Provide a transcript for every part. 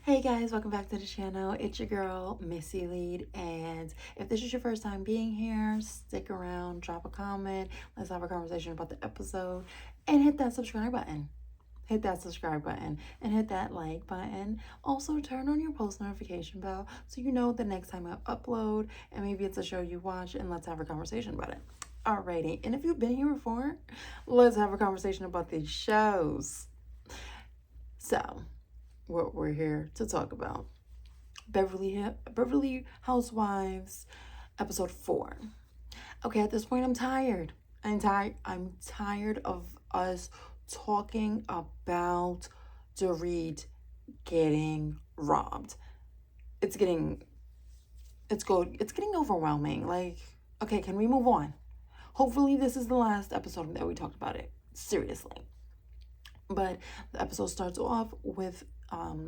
Hey guys, welcome back to the channel. It's your girl, Missy Lead, and if this is your first time being here, stick around, drop a comment, let's have a conversation about the episode, and hit that subscribe button. Hit that subscribe button and hit that like button. Also, turn on your post notification bell so you know the next time I upload, and maybe it's a show you watch, and let's have a conversation about it. Alrighty, and if you've been here before, let's have a conversation about these shows. So, what we're here to talk about. Beverly Housewives, episode 4. Okay, at this point, I'm tired. I'm tired of us talking about Dorit getting robbed. It's getting overwhelming. Like, okay, can we move on? Hopefully, this is the last episode that we talked about it. Seriously. But the episode starts off with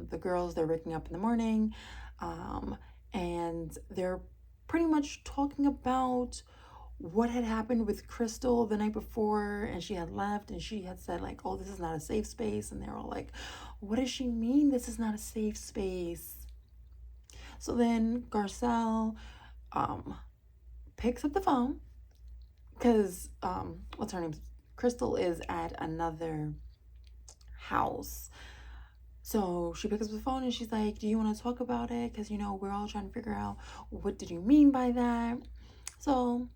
the girls. They're waking up in the morning, and they're pretty much talking about what had happened with Crystal the night before, and she had left, and she had said like, oh, this is not a safe space, and they're all like, what does she mean this is not a safe space? So then Garcelle picks up the phone because what's her name? Crystal is at another house. So she picks up the phone and she's like, do you want to talk about it? Because, we're all trying to figure out what did you mean by that? So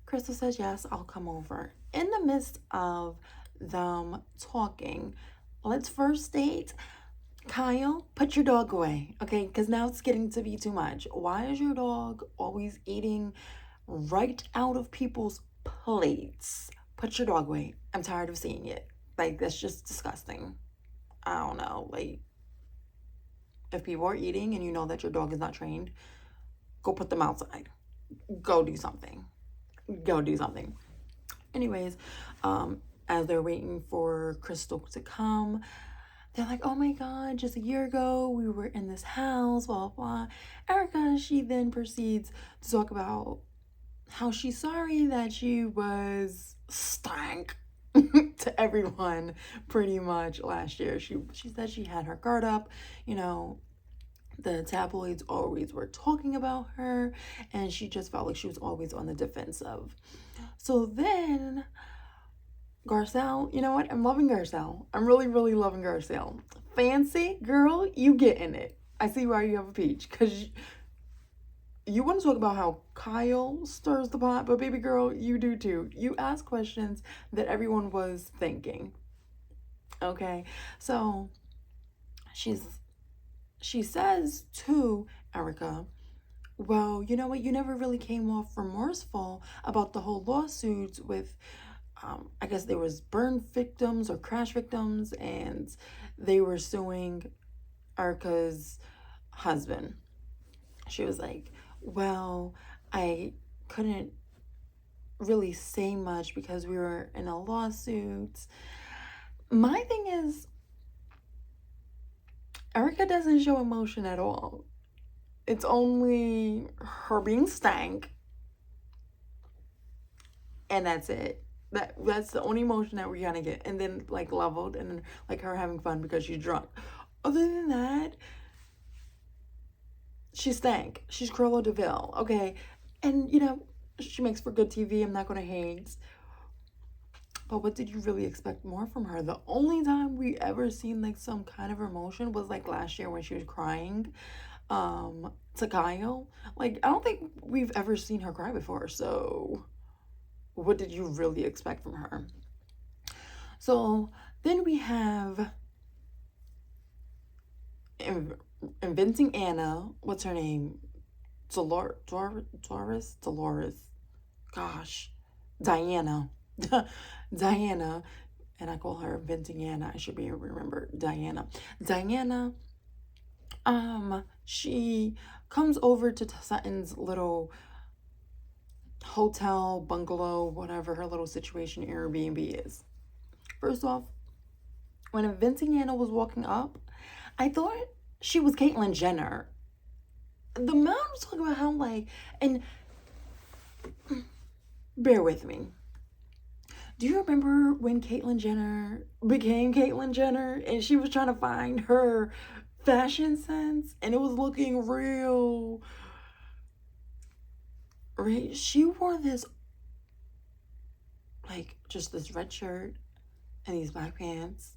Crystal says, yes, I'll come over. In the midst of them talking, let's first state, Kyle, put your dog away, okay? Because now it's getting to be too much. Why is your dog always eating right out of people's plates? Put your dog away. I'm tired of seeing it. Like, that's just disgusting. I don't know. Like, if people are eating and you know that your dog is not trained, go put them outside. Go do something. Anyways, as they're waiting for Crystal to come, they're like, oh my God, just a year ago, we were in this house, blah, blah, blah. Erica, she then proceeds to talk about how she's sorry that she was stank to everyone pretty much last year. She said she had her guard up. The tabloids always were talking about her, and she just felt like she was always on the defensive. So then Garcelle, you know what? I'm loving Garcelle. I'm really, really loving Garcelle. Fancy girl, you get in it. I see why you have a peach, because you want to talk about how Kyle stirs the pot, but baby girl, you do too. You ask questions that everyone was thinking. Okay, so she says to Erica, well, you know what? You never really came off remorseful about the whole lawsuits with, I guess there was burn victims or crash victims, and they were suing Erica's husband. She was like, well, I couldn't really say much because we were in a lawsuit. My thing is, Erica doesn't show emotion at all. It's only her being stank, and that's it. That's the only emotion that we're gonna get, and then like leveled, and then like her having fun because she's drunk. Other than that, she stank. She's Cruella DeVille, okay? And, she makes for good TV. I'm not going to hate. But what did you really expect more from her? The only time we ever seen, like, some kind of emotion was, like, last year when she was crying to Kyle. Like, I don't think we've ever seen her cry before. So what did you really expect from her? So then we have Inventing Anna. What's her name? Dolores. Gosh, Diana. Diana. And I call her Inventing Anna. I should be able to remember Diana. Diana, she comes over to Sutton's little hotel, bungalow, whatever her little situation Airbnb is. First off, when Inventing Anna was walking up, I thought she was Caitlyn Jenner. The man was talking about how, like, and bear with me. Do you remember when Caitlyn Jenner became Caitlyn Jenner and she was trying to find her fashion sense, and it was looking real. Right? She wore this, like, just this red shirt and these black pants.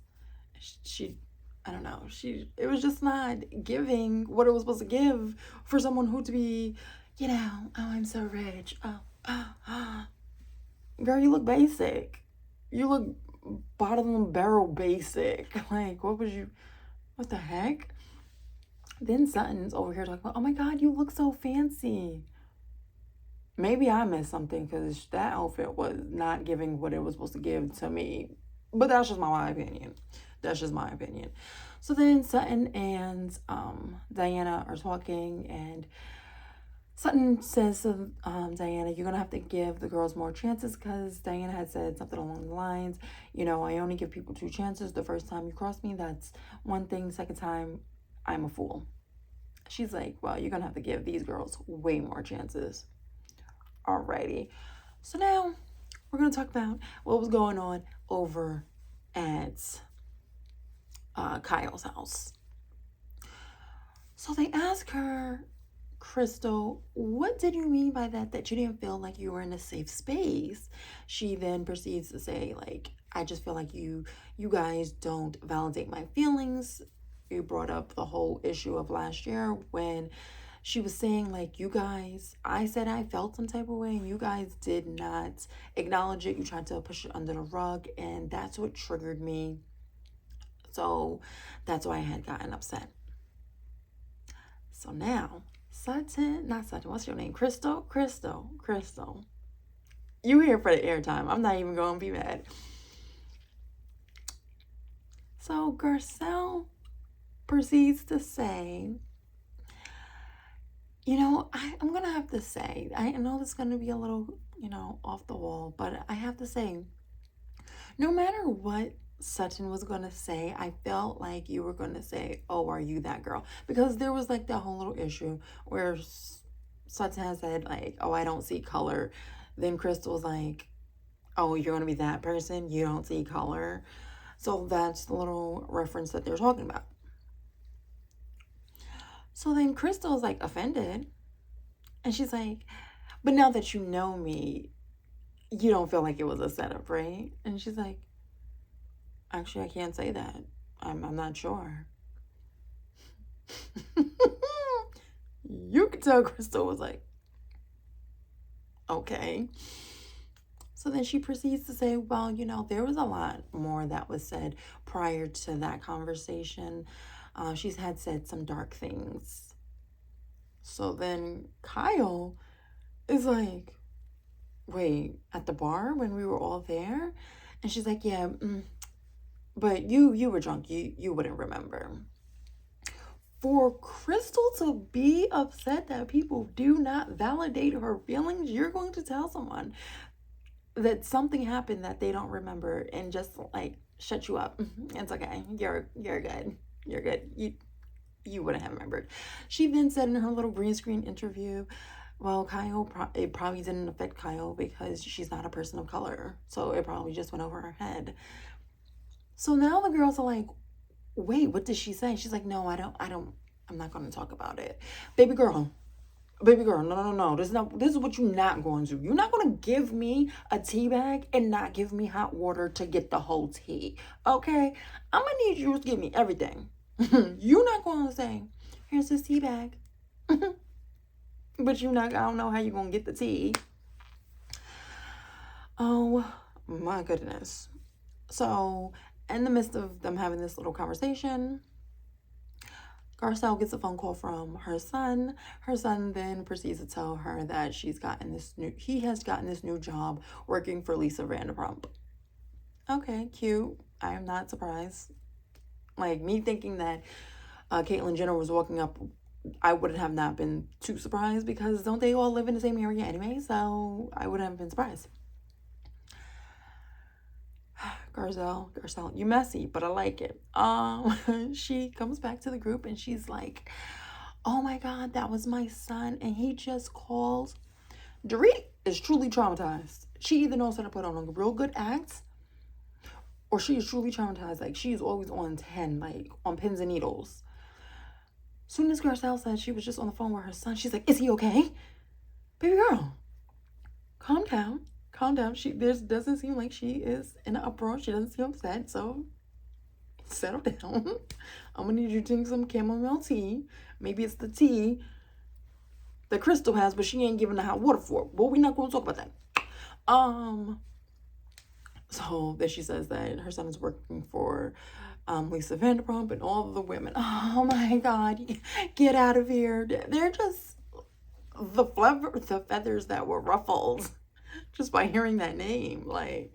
She, I don't know, it was just not giving what it was supposed to give for someone who to be, oh, I'm so rich. Oh. Girl, you look basic. You look bottom of the barrel basic. Like, what the heck? Then Sutton's over here talking about, oh my God, you look so fancy. Maybe I missed something because that outfit was not giving what it was supposed to give to me. But that's just my opinion. That's just my opinion. So then Sutton and Diana are talking, and Sutton says to Diana, you're going to have to give the girls more chances, because Diana had said something along the lines, I only give people 2 chances. The first time you cross me, that's one thing. Second time, I'm a fool. She's like, well, you're going to have to give these girls way more chances. Alrighty. So now we're going to talk about what was going on over at Kyle's house. So they ask her, Crystal, what did you mean by that you didn't feel like you were in a safe space? She then proceeds to say, like, I just feel like you guys don't validate my feelings. You brought up the whole issue of last year when she was saying, like, you guys, I said I felt some type of way, and you guys did not acknowledge it. You tried to push it under the rug, and that's what triggered me. So that's why I had gotten upset. So now, not Sutton, what's your name? Crystal. You here for the airtime. I'm not even going to be mad. So Garcelle proceeds to say, I'm going to have to say, I know this is going to be a little, off the wall, but I have to say, no matter what Sutton was going to say, I felt like you were going to say, oh, are you that girl? Because there was like that whole little issue where Sutton had said, like, oh, I don't see color. Then Crystal was like, oh, you're going to be that person? You don't see color? So that's the little reference that they're talking about. So then Crystal's like offended. And she's like, but now that you know me, you don't feel like it was a setup, right? And she's like, actually, I can't say that. I'm not sure. You could tell Crystal was like, okay. So then she proceeds to say, well, there was a lot more that was said prior to that conversation. She's had said some dark things. So then Kyle is like, wait, at the bar when we were all there? And she's like, yeah, but you were drunk. You wouldn't remember. For Crystal to be upset that people do not validate her feelings, you're going to tell someone that something happened that they don't remember and just like shut you up. It's okay. You're good. You're good. You wouldn't have remembered. She then said in her little green screen interview, well, it probably didn't affect Kyle because she's not a person of color. So it probably just went over her head. So now the girls are like, wait, what did she say? She's like, no, I'm not going to talk about it. Baby girl, no. This is what you're not going to do. You're not going to give me a tea bag and not give me hot water to get the whole tea. Okay? I'm going to need you to give me everything. You're not going to say, here's this tea bag. But I don't know how you're going to get the tea. Oh, my goodness. So, in the midst of them having this little conversation, Garcelle gets a phone call from her son. Her son then proceeds to tell her that he has gotten this new job working for Lisa Vanderpump. Okay, cute. I am not surprised. Like, me thinking that Caitlyn Jenner was walking up, I would have not been too surprised, because don't they all live in the same area anyway? So I wouldn't have been surprised. Garcelle, you messy, but I like it. She comes back to the group and she's like, oh my God, that was my son, and he just called. Dorit is truly traumatized. She either knows how to put on a real good act, or she is truly traumatized. Like, she is always on 10, like on pins and needles. Soon as Garcelle said she was just on the phone with her son, she's like, is he okay? Baby girl, calm down. Calm down. Doesn't seem like she is in an uproar. She doesn't seem upset, so settle down. I'm gonna need you to drink some chamomile tea. Maybe it's the tea that Crystal has, but she ain't giving the hot water for it. But we're not gonna talk about that. So then she says that her son is working for Lisa Vanderpump and all of the women. Oh my God, get out of here. They're just the feathers that were ruffled just by hearing that name. Like,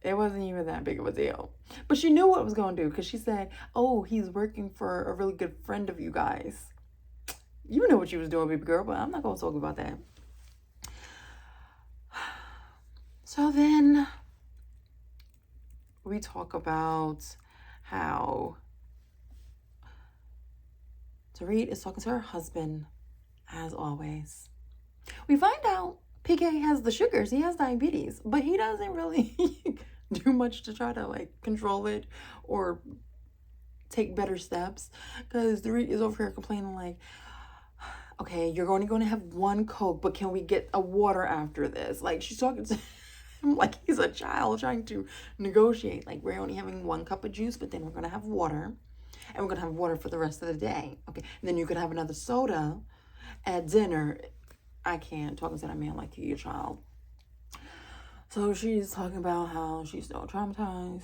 it wasn't even that big of a deal. But she knew what it was going to do because she said, oh, he's working for a really good friend of you guys. You know what she was doing, baby girl, but I'm not going to talk about that. So then we talk about how Dorit is talking to her husband, as always. We find out PK has the sugars. He has diabetes, but he doesn't really do much to try to like control it or take better steps, because Dorit is over here complaining like, okay, you're only going to have one Coke, but can we get a water after this? Like, she's talking to him like he's a child trying to negotiate. Like, we're only having 1 cup of juice, but then we're going to have water, and we're going to have water for the rest of the day. Okay, and then you could have another soda at dinner. I can't talking to that man like you're a child. So she's talking about how she's still traumatized.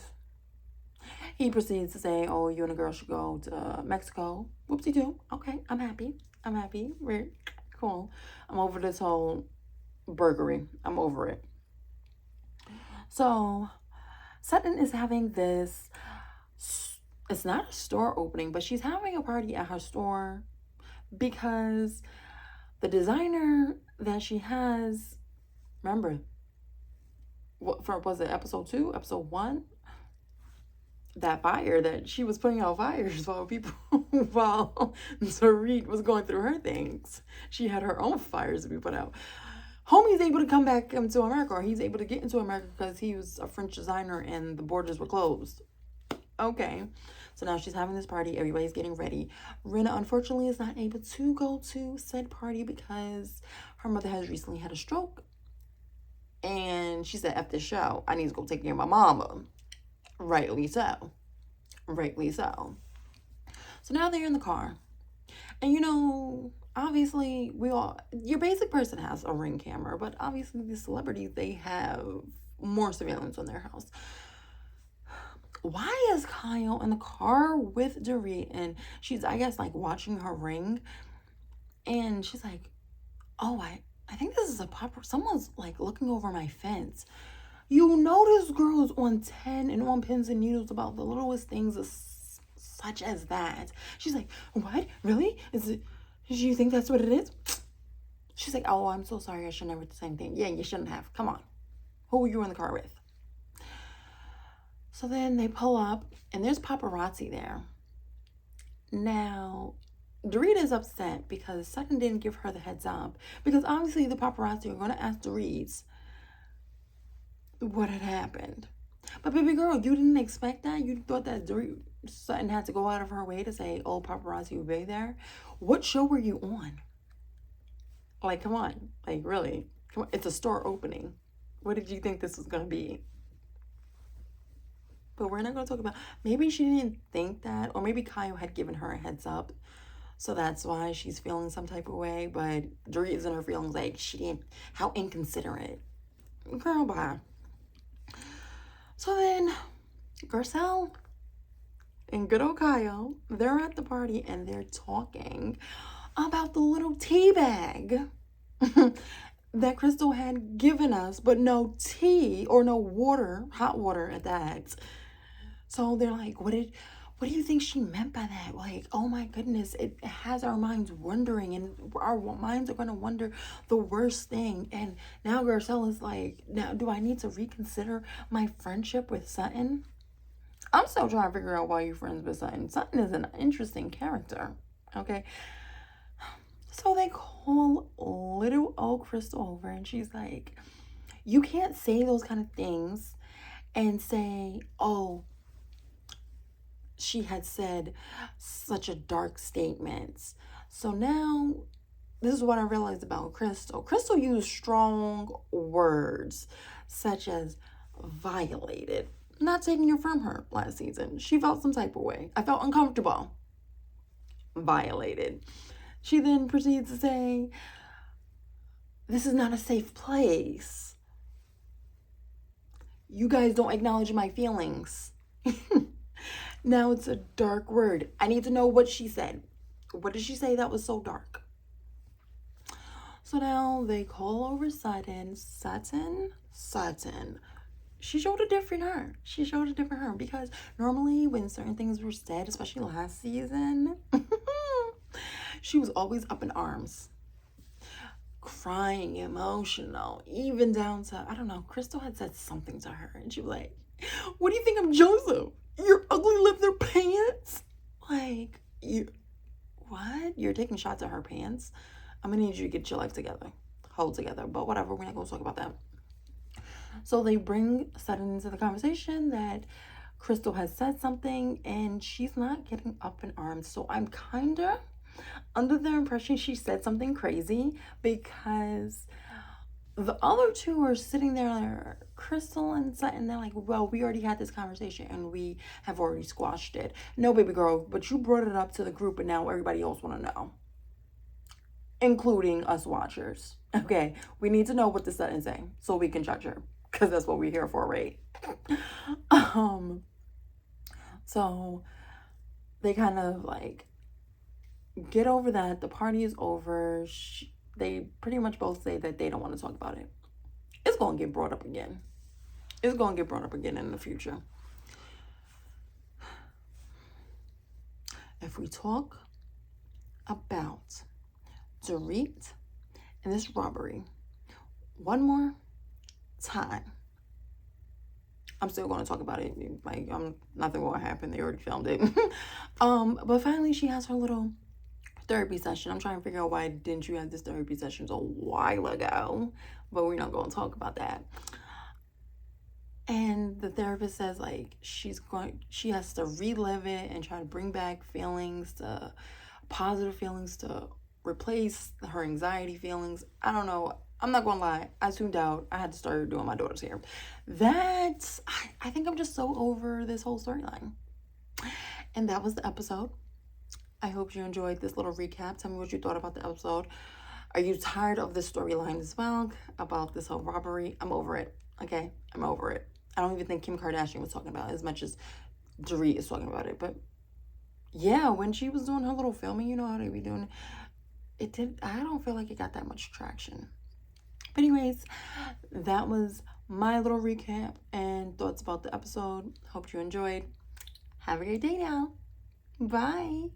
He proceeds to say, oh, you and a girl should go to Mexico. Whoopsie-doo. Okay, I'm happy. I'm happy. We're cool. I'm over this whole burgery. I'm over it. So Sutton is having this, it's not a store opening, but she's having a party at her store because the designer that she has, remember, was it episode 2, episode 1? That fire that she was putting out fires while while Dorit was going through her things. She had her own fires to be put out. Homie's able to come back into America, or he's able to get into America because he was a French designer and the borders were closed. Okay. So now she's having this party. Everybody's getting ready. Rinna, unfortunately, is not able to go to said party because her mother has recently had a stroke. And she said, F this show. I need to go take care of my mama. Rightly so. Rightly so. So now they're in the car. And you know, obviously, your basic person has a Ring camera, but obviously these celebrities, they have more surveillance on their house. Why is Kyle in the car with Dorit? And she's, I guess, like watching her Ring. And she's like, oh, I think this is someone's like looking over my fence. You know this girl is on 10 and on pins and needles about the littlest things such as that. She's like, what? Really? Do you think that's what it is? She's like, oh, I'm so sorry. I shouldn't have heard the same thing. Yeah, you shouldn't have. Come on. Who were you in the car with? So then they pull up, and there's paparazzi there. Now, Dorit is upset because Sutton didn't give her the heads up. Because obviously the paparazzi are going to ask Dorit what had happened. But baby girl, you didn't expect that? You thought that Sutton had to go out of her way to say, oh, paparazzi will be there? What show were you on? Like, come on. Like, really? Come on. It's a store opening. What did you think this was going to be? But we're not going to talk about, maybe she didn't think that, or maybe Kyle had given her a heads up, so that's why she's feeling some type of way. But Dorit is in her feelings like, she didn't, how inconsiderate. Girl, bye. So then, Garcelle and good old Kyle, they're at the party and they're talking about the little tea bag that Crystal had given us, but no tea or no water, hot water at that. So they're like, what do you think she meant by that? Like, oh my goodness, it has our minds wondering, and our minds are going to wonder the worst thing. And now Garcelle is like, now do I need to reconsider my friendship with Sutton? I'm still trying to figure out why you're friends with Sutton. Sutton is an interesting character, okay? So they call little old Crystal over, and she's like, you can't say those kind of things and say, oh, she had said such a dark statement. So now, this is what I realized about Crystal. Crystal used strong words, such as violated. Not taking it from her last season. She felt some type of way. I felt uncomfortable. Violated. She then proceeds to say, this is not a safe place. You guys don't acknowledge my feelings. Now it's a dark word. I need to know what she said. What did she say that was so dark? So now they call over Sutton. Sutton. She showed a different her. She showed a different her, because normally when certain things were said, especially last season, she was always up in arms, crying, emotional, even down to, I don't know, Crystal had said something to her and she was like, what do you think I'm Joseph? Your ugly left their pants? Like, you, what? You're taking shots at her pants? I'm gonna need you to get your life together. Hold together. But whatever, we're not gonna talk about that. So they bring Sutton into the conversation that Crystal has said something and she's not getting up in arms. So I'm kinda under the impression she said something crazy, because the other two are sitting there, Crystal and Sutton, they're like, well, we already had this conversation and we have already squashed it. No, baby girl, but you brought it up to the group and now everybody else want to know, including us watchers. Okay, we need to know what the Sutton's saying so we can judge her, because that's what we're here for, right? So they kind of like get over that. The party is over. They pretty much both say that they don't want to talk about it. It's going to get brought up again. It's going to get brought up again in the future. If we talk about Dorit and this robbery one more time, I'm still going to talk about it. Like, nothing will happen. They already filmed it. But finally, she has her little therapy session. I'm trying to figure out why didn't you have this therapy session a while ago, but we're not going to talk about that. And the therapist says, like, she has to relive it and try to bring back feelings, to positive feelings, to replace her anxiety feelings. I don't know. I'm not gonna lie, I tuned out. I had to start doing my daughter's hair. I think I'm just so over this whole storyline. And that was the episode. I hope you enjoyed this little recap. Tell me what you thought about the episode. Are you tired of this storyline as well, about this whole robbery? I'm over it, okay? I'm over it. I don't even think Kim Kardashian was talking about it as much as Dorit is talking about it. But yeah, when she was doing her little filming, you know how they be doing it, I don't feel like it got that much traction. But anyways, that was my little recap and thoughts about the episode. Hope you enjoyed. Have a great day now. Bye.